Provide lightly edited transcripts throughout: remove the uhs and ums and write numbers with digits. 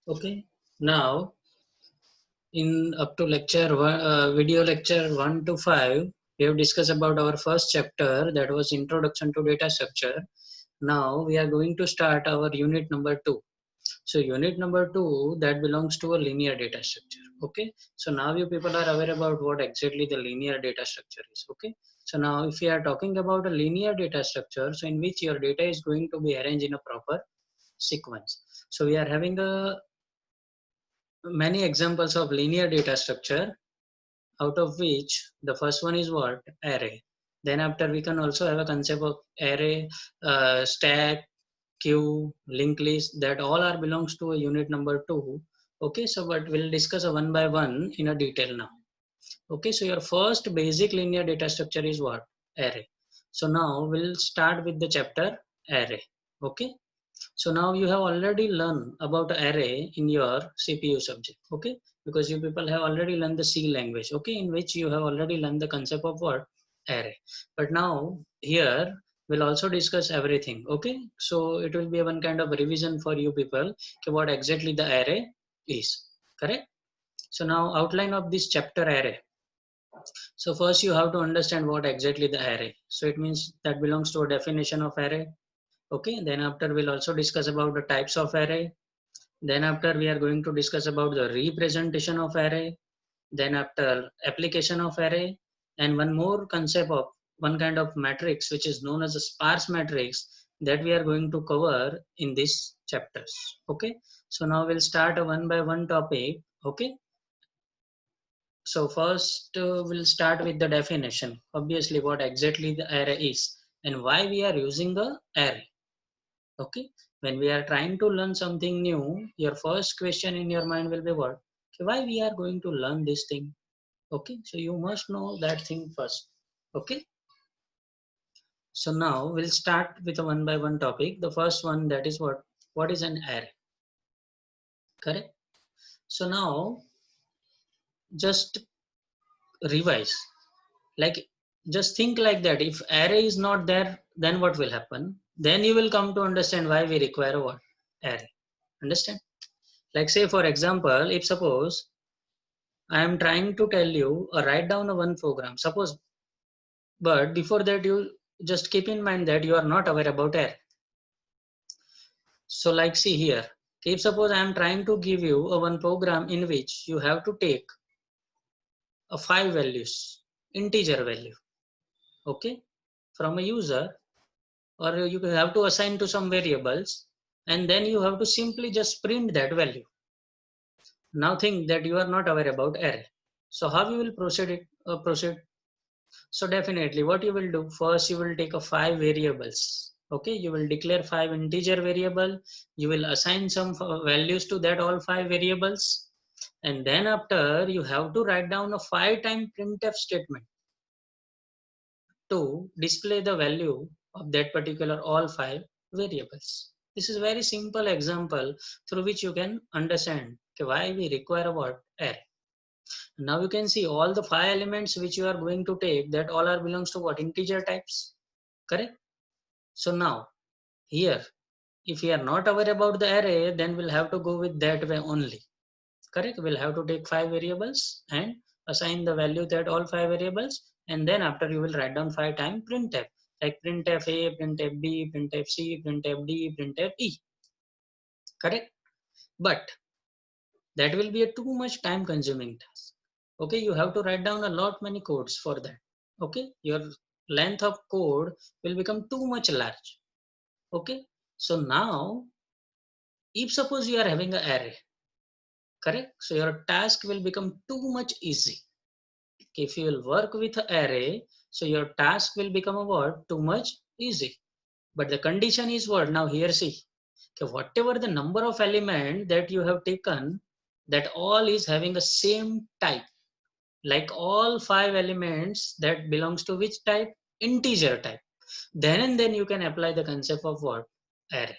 Okay. Now, in up to lecture one, video lecture 1 to 5, we have discussed about our first chapter, that was Introduction to Data Structure. Now we are going to start our unit number 2. So unit number 2, that belongs to a linear data structure. Okay. So now you people are aware about what exactly the linear data structure is. Okay. So now if we are talking about a linear data structure, so in which your data is going to be arranged in a proper sequence. So we are having a many examples of linear data structure, out of which the first one is what? Array. Then after we can also have a concept of array, stack, queue, linked list, that all are belongs to a unit number 2. Okay, so but we'll discuss a one by one in a detail now. Okay, so your first basic linear data structure is what? Array. So now we'll start with the chapter array. Okay, so now you have already learned about array in your CPU subject, okay? Because you people have already learned the C language, okay? In which you have already learned the concept of what? Array. But now here we'll also discuss everything, okay? So it will be one kind of revision for you people, okay, what exactly the array is, correct? So now outline of this chapter array. So first you have to understand what exactly the array. So it means that belongs to a definition of array. Okay, then after we'll also discuss about the types of array. Then after we are going to discuss about the representation of array. Then after application of array, and one more concept of one kind of matrix which is known as a sparse matrix, that we are going to cover in these chapters. Okay, so now we'll start a one by one topic. Okay, so first we'll start with the definition. Obviously what exactly the array is and why we are using the array. Okay, when we are trying to learn something new, your first question in your mind will be what? Okay, why we are going to learn this thing? Okay, so you must know that thing first. Okay, so now we'll start with a one by one topic. The first one, that is what is an array? Correct. So now just revise, like just think like that. If array is not there, then what will happen? Then you will come to understand why we require a what? Array. Understand? Like say for example, if suppose I am trying to tell you write down a one program. Suppose, but before that you just keep in mind that you are not aware about array. So like see here, if suppose I am trying to give you a one program in which you have to take a 5 values, integer value, okay, from a user, or you have to assign to some variables, and then you have to simply just print that value. Now think that you are not aware about array. So how you will proceed? So definitely what you will do, first you will take a 5 variables. Okay, you will declare 5 integer variable. You will assign some values to that all 5 variables. And then after you have to write down a 5-time printf statement to display the value of that particular all 5 variables. This is very simple example through which you can understand why we require what? Array. Now you can see all the 5 elements which you are going to take, that all are belongs to what? Integer types, correct? So now here, if we are not aware about the array, then we'll have to go with that way only, correct? We'll have to take 5 variables and assign the value that all 5 variables, and then after you will write down 5 times printf, like printf a, printf b, printf c, printf d, printf e, correct? But that will be a too much time consuming task. Okay, you have to write down a lot many codes for that. Okay, your length of code will become too much large. Okay, so now if suppose you are having an array, correct, so your task will become too much easy. If you will work with an array, so your task will become a what? Too much easy. But the condition is what? Now here see, okay, whatever the number of element that you have taken, that all is having the same type. Like all 5 elements that belongs to which type? Integer type. Then and then you can apply the concept of what? Array.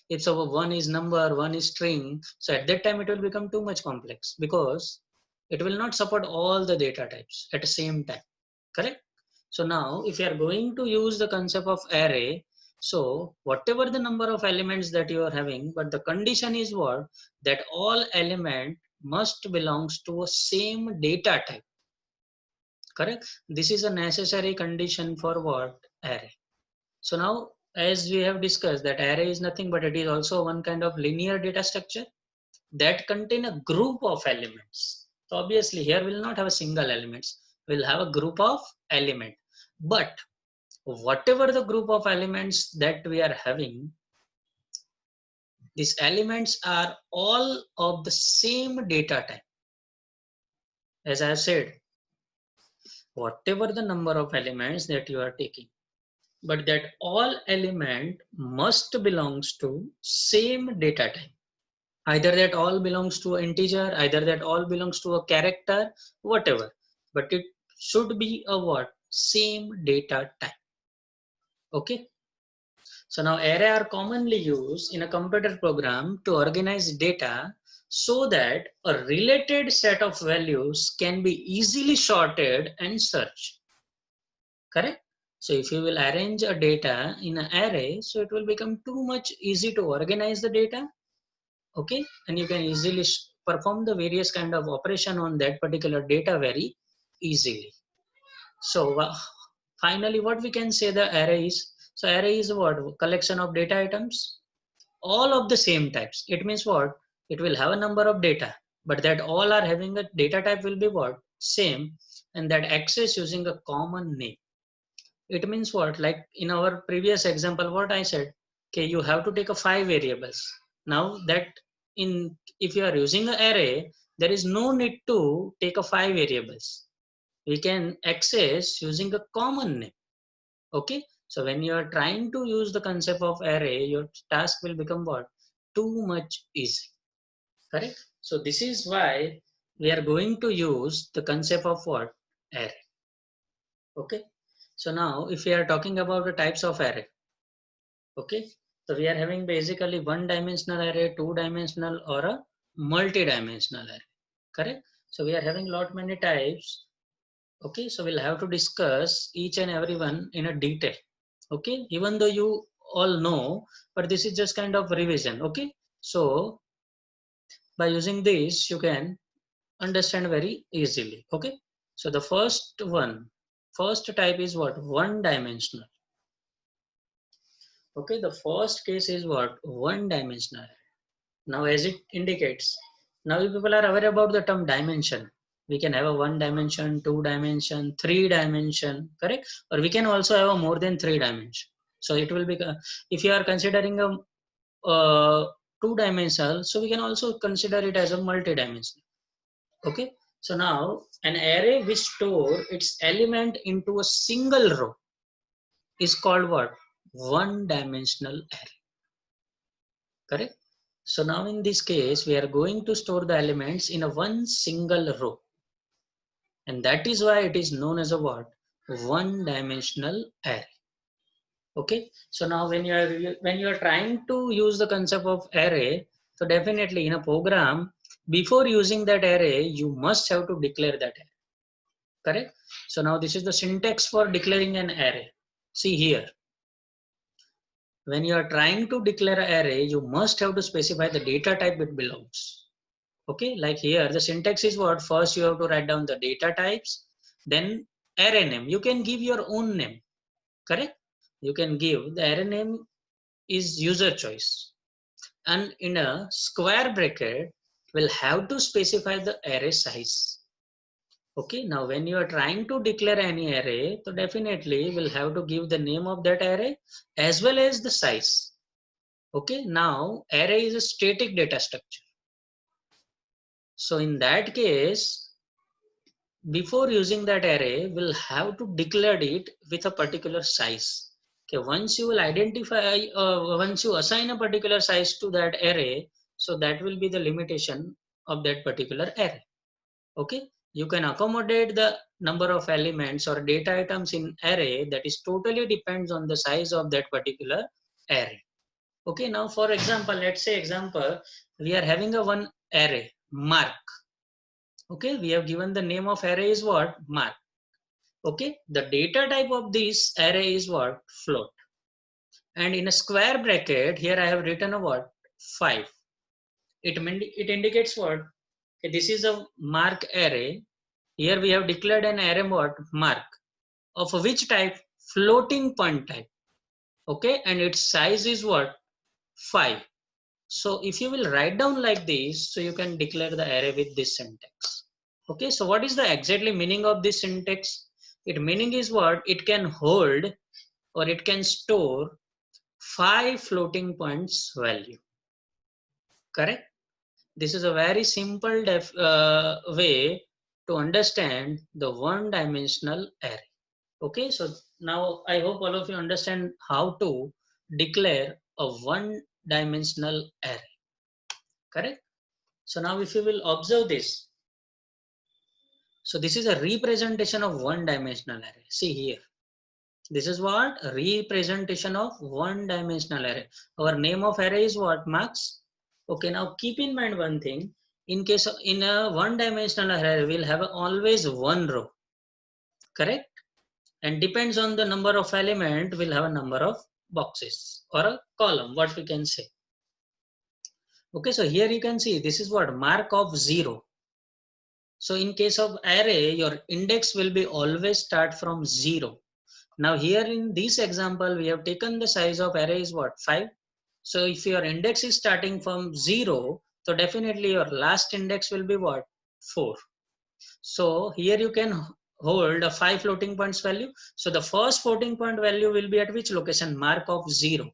If so one is number, one is string, so at that time it will become too much complex, because it will not support all the data types at the same time, correct? So now if you are going to use the concept of array, So whatever the number of elements that you are having, but the condition is what? That all element must belongs to a same data type. Correct? This is a necessary condition for what? Array. So now, as we have discussed, that array is nothing but it is also one kind of linear data structure that contain a group of elements. So obviously here we'll not have a single elements. We'll have a group of element. But whatever the group of elements that we are having, these elements are all of the same data type. As I have said, whatever the number of elements that you are taking, but that all element must belongs to same data type. Either that all belongs to an integer, either that all belongs to a character, whatever. But it should be a what? Same data type. Okay. So now array are commonly used in a computer program to organize data so that a related set of values can be easily sorted and searched. Correct? So if you will arrange a data in an array, so it will become too much easy to organize the data. Okay, and you can easily perform the various kind of operation on that particular data very easily. So finally, what we can say the array is? So array is what? Collection of data items, all of the same types. It means what? It will have a number of data, but that all are having a data type will be what? Same, and that access using a common name. It means what? Like in our previous example, what I said, okay, you have to take a 5 variables. Now that if you are using an array, there is no need to take a 5 variables. We can access using a common name. Okay. So when you are trying to use the concept of array, your task will become what? Too much easy. Correct? So this is why we are going to use the concept of what? Array. Okay. So now if we are talking about the types of array, okay, so we are having basically one dimensional array, two dimensional, or a multi-dimensional array. Correct? So we are having lot many types. Okay, so we'll have to discuss each and every one in a detail. Okay, even though you all know, but this is just kind of revision. Okay, so by using this you can understand very easily. Okay, so the first type is what? One dimensional. Okay, the first case is what? One dimensional. Now as it indicates, now you people are aware about the term dimension. We can have a one dimension, two dimension, three dimension, correct? Or we can also have a more than three dimension. So it will be, if you are considering a two dimensional, so we can also consider it as a multi-dimensional. Okay. So now an array which store its element into a single row is called what? One dimensional array. Correct? So now in this case, we are going to store the elements in a one single row. And that is why it is known as a what? One dimensional array. Okay. So now when you are trying to use the concept of array, so definitely in a program, before using that array, you must have to declare that array. Correct? So now this is the syntax for declaring an array. See here. When you are trying to declare an array, you must have to specify the data type it belongs. Okay, like here, the syntax is what? First, you have to write down the data types, then array name. You can give your own name, correct? You can give the array name is user choice. And in a square bracket, we'll have to specify the array size. Okay, now when you are trying to declare any array, so definitely we'll have to give the name of that array as well as the size. Okay, now array is a static data structure. So in that case, before using that array, we'll have to declare it with a particular size. Okay, once you will identify, once you assign a particular size to that array, so that will be the limitation of that particular array. Okay, you can accommodate the number of elements or data items in array that is totally depends on the size of that particular array. Okay, now for example, let's say we are having a one array mark. Okay, we have given the name of array is what? Mark. Okay, the data type of this array is what? Float. And in a square bracket, here I have written a what? 5. It indicates what? Okay, this is a mark array. Here we have declared an array what? Mark. Of which type? Floating point type. Okay, and its size is what? 5. So if you will write down like this, so you can declare the array with this syntax. Okay, so what is the exactly meaning of this syntax? It meaning is what? It can hold or it can store 5 floating points value. Correct? This is a very simple way to understand the one-dimensional array. Okay, so now I hope all of you understand how to declare a one-dimensional array. Correct? So now if you will observe this, so this is a representation of one-dimensional array. See here. This is what? A representation of one-dimensional array. Our name of array is what? Marks. Okay, now keep in mind one thing. In case of in a one-dimensional array, we'll have always one row. Correct? And depends on the number of element, we'll have a number of boxes or a column, what we can say. Okay, so here you can see this is what? Mark of 0. So in case of array, your index will be always start from 0. Now here in this example, we have taken the size of array is what? 5. So if your index is starting from 0, so definitely your last index will be what? 4. So here you can hold a 5 floating points value. So the first floating point value will be at which location? Mark of 0.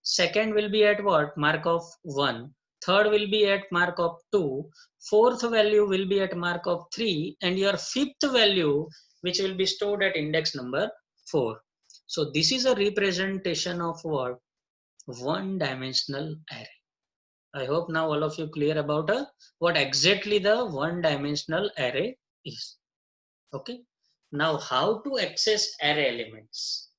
Second will be at what? Mark of 1. Third will be at mark of 2. Fourth value will be at mark of 3. And your fifth value, which will be stored at index number 4. So this is a representation of what? One-dimensional array. I hope now all of you clear about what exactly the one-dimensional array is. Okay. Now how to access array elements?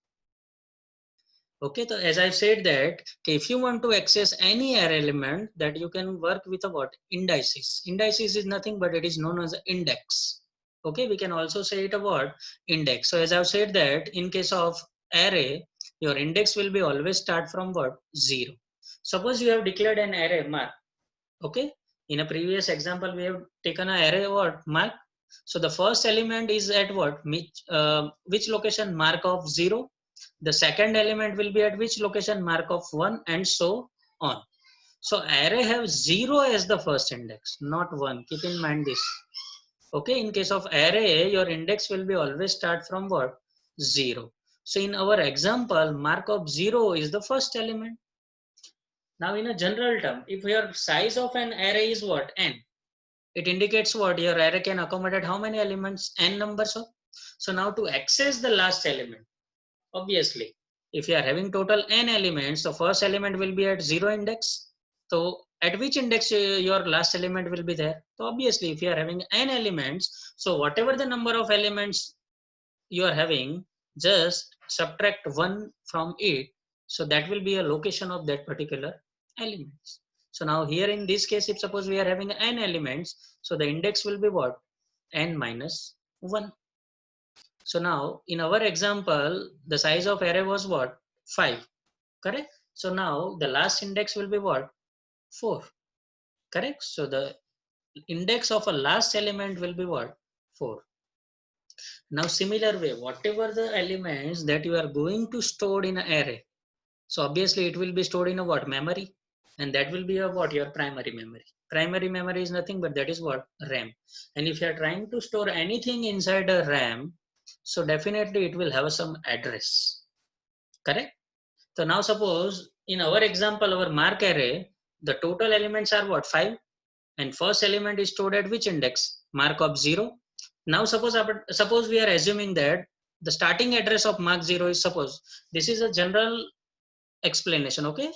Okay, so as I've said that if you want to access any array element, that you can work with a what? Indices. Indices is nothing but it is known as index. Okay, we can also say it a word index. So as I've said that in case of array, your index will be always start from what? 0. Suppose you have declared an array mark. Okay, in a previous example we have taken an array what? Mark. So the first element is at what? Which location? Mark of 0. The second element will be at which location? Mark of 1 and so on. So array have 0 as the first index, not 1. Keep in mind this. Okay, in case of array, your index will be always start from what? 0. So in our example, mark of 0 is the first element. Now in a general term, if your size of an array is what? N. It indicates what? Your array can accommodate how many elements? N numbers of. So now to access the last element, obviously, if you are having total n elements, the first element will be at 0 index. So at which index your last element will be there? So obviously, if you are having n elements, so whatever the number of elements you are having, just subtract 1 from it. So that will be a location of that particular elements. So now here in this case, if suppose we are having n elements, so the index will be what? N minus 1. So now in our example, the size of array was what? 5, correct? So now the last index will be what? 4, correct? So the index of a last element will be what? 4. Now similar way, whatever the elements that you are going to store in an array, so obviously it will be stored in a what? Memory, and that will be a what? Your primary memory. Primary memory is nothing but that is what? RAM. And if you are trying to store anything inside a RAM, so definitely it will have some address, correct? So now suppose in our example, our mark array, the total elements are what? 5, and first element is stored at which index? Mark of 0. Now suppose we are assuming that the starting address of mark 0 is, suppose this is a general explanation. Okay,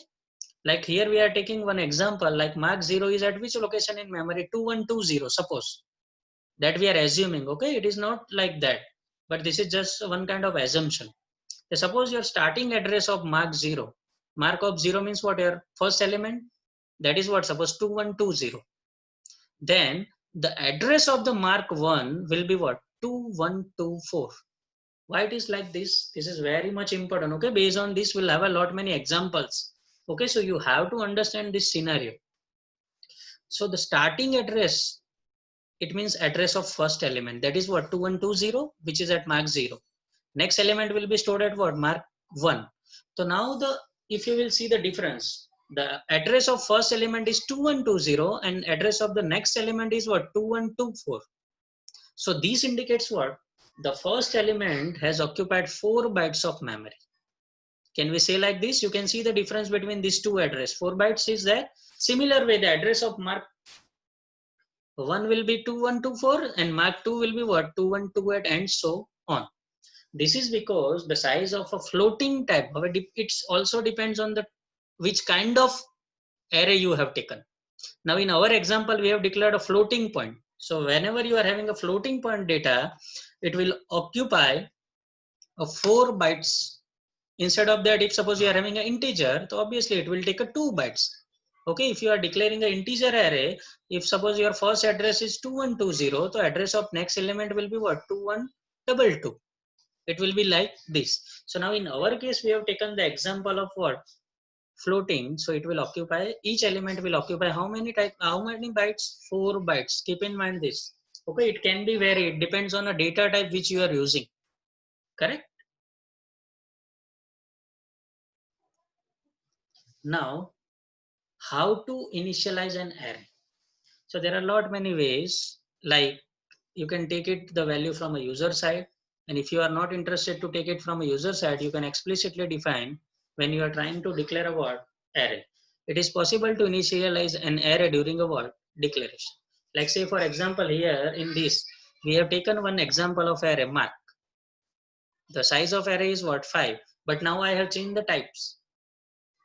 like here we are taking one example, like mark 0 is at which location in memory? 2120, suppose that we are assuming. Okay, it is not like that, but this is just one kind of assumption. Suppose your starting address of mark 0, mark of 0 means what? Your first element, that is what? Suppose 2120. Then the address of the mark 1 will be what? 2124. Why it is like this? This is very much important. Okay, based on this, we'll have a lot many examples. Okay, so you have to understand this scenario. So the starting address, it means address of first element. That is what, 2120, which is at mark 0. Next element will be stored at what, mark 1. So now if you will see the difference, the address of first element is 2120 and address of the next element is what, 2124. So this indicates what, the first element has occupied 4 bytes of memory. Can we say like this? You can see the difference between these two address. 4 bytes is there. Similar way, the address of mark 1 will be 2124 and mark 2 will be what, 2128, and so on. This is because the size of a floating type of it also depends on the which kind of array you have taken. Now in our example, we have declared a floating point. So whenever you are having a floating point data, it will occupy a 4 bytes. Instead of that, if suppose you are having an integer, so obviously it will take a 2 bytes. Okay, if you are declaring an integer array, if suppose your first address is 2120, so address of next element will be what, 2122. It will be like this. So now in our case, we have taken the example of what, floating. So it will occupy, each element will occupy how many bytes? 4 bytes. Keep in mind this. Okay, it can be varied, depends on a data type which you are using. Correct? Now, how to initialize an array? So there are a lot many ways, like you can take it the value from a user side, and if you are not interested to take it from a user side, you can explicitly define when you are trying to declare a word array. It is possible to initialize an array during a word declaration. Like say for example here in this, we have taken one example of array mark. The size of array is what, 5, but now I have changed the types.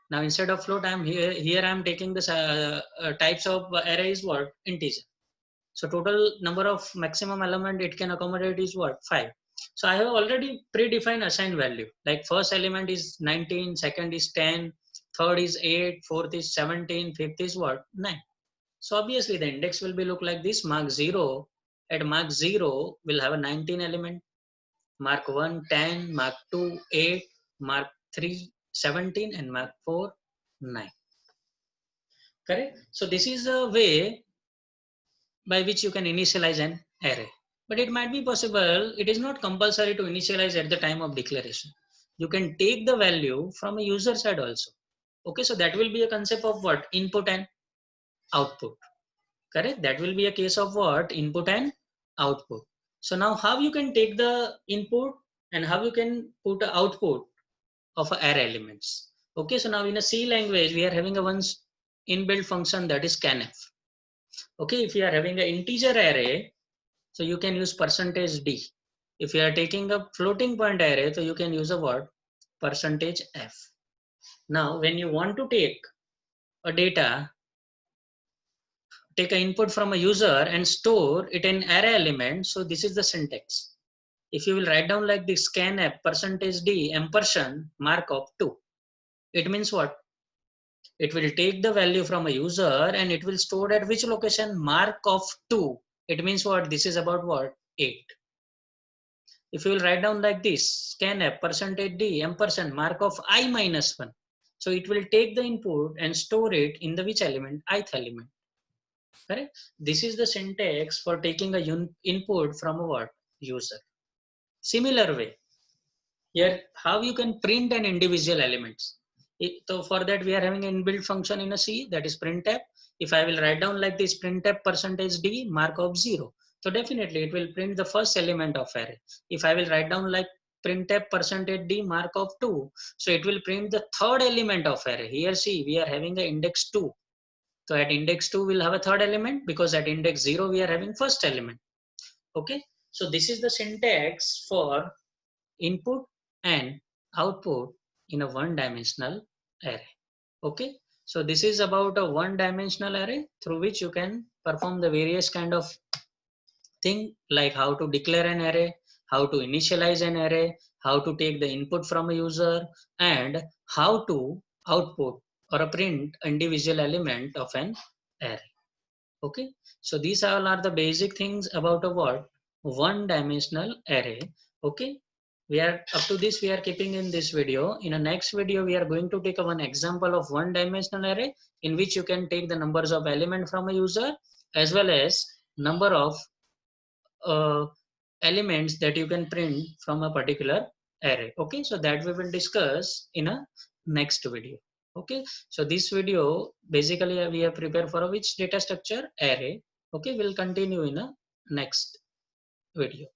Now instead of float, I'm here I'm taking the types of array is what, integer. So total number of maximum element it can accommodate is what, 5. So I have already predefined assigned value. Like first element is 19, second is 10, third is 8, fourth is 17, fifth is what, 9. So obviously the index will be look like this. Mark 0, at mark 0 will have a 19 element. Mark 1, 10, mark 2, 8, mark 3, 17, and mark 4, 9. Correct? So this is a way by which you can initialize an array. But it might be possible, it is not compulsory to initialize at the time of declaration. You can take the value from a user side also. Okay, so that will be a concept of what? Input and output. Correct? That will be a case of what? Input and output. So now how you can take the input and how you can put the output of array elements. Okay, so now in a C language, we are having a one inbuilt function that is scanf. Okay, if you are having an integer array, so you can use %d. If you are taking a floating point array, so you can use a word %f. Now, when you want to take a data, take an input from a user and store it in array element, so this is the syntax. If you will write down like this, scanf %d ampersand mark of 2. It means what? It will take the value from a user and it will store at which location? Mark of 2. It means what? This is about what? 8. If you will write down like this, scanf %d ampersand mark of I minus 1. So it will take the input and store it in the which element? Ith element. Correct? This is the syntax for taking a input from a what? User. Similar way, here how you can print an individual elements. So for that we are having an inbuilt function in a C, that is printf. If I will write down like this, printf %d mark of 0. So definitely it will print the first element of array. If I will write down like printf %d mark of 2, so it will print the third element of array. Here see, we are having an index 2. So at index 2 we'll have a third element, because at index 0 we are having first element. Okay, so this is the syntax for input and output in a one-dimensional array. Okay, so this is about a one-dimensional array through which you can perform the various kind of thing, like how to declare an array, how to initialize an array, how to take the input from a user, and how to output or print individual element of an array. Okay, so these all are the basic things about a what? One-dimensional array. Okay, We are up to this, we are keeping in this video. In a next video, we are going to take one example of one dimensional array in which you can take the numbers of element from a user as well as number of elements that you can print from a particular array. Okay, so that we will discuss in a next video. Okay, so this video basically we have prepared for which data structure? Array. Okay, we'll continue in a next video.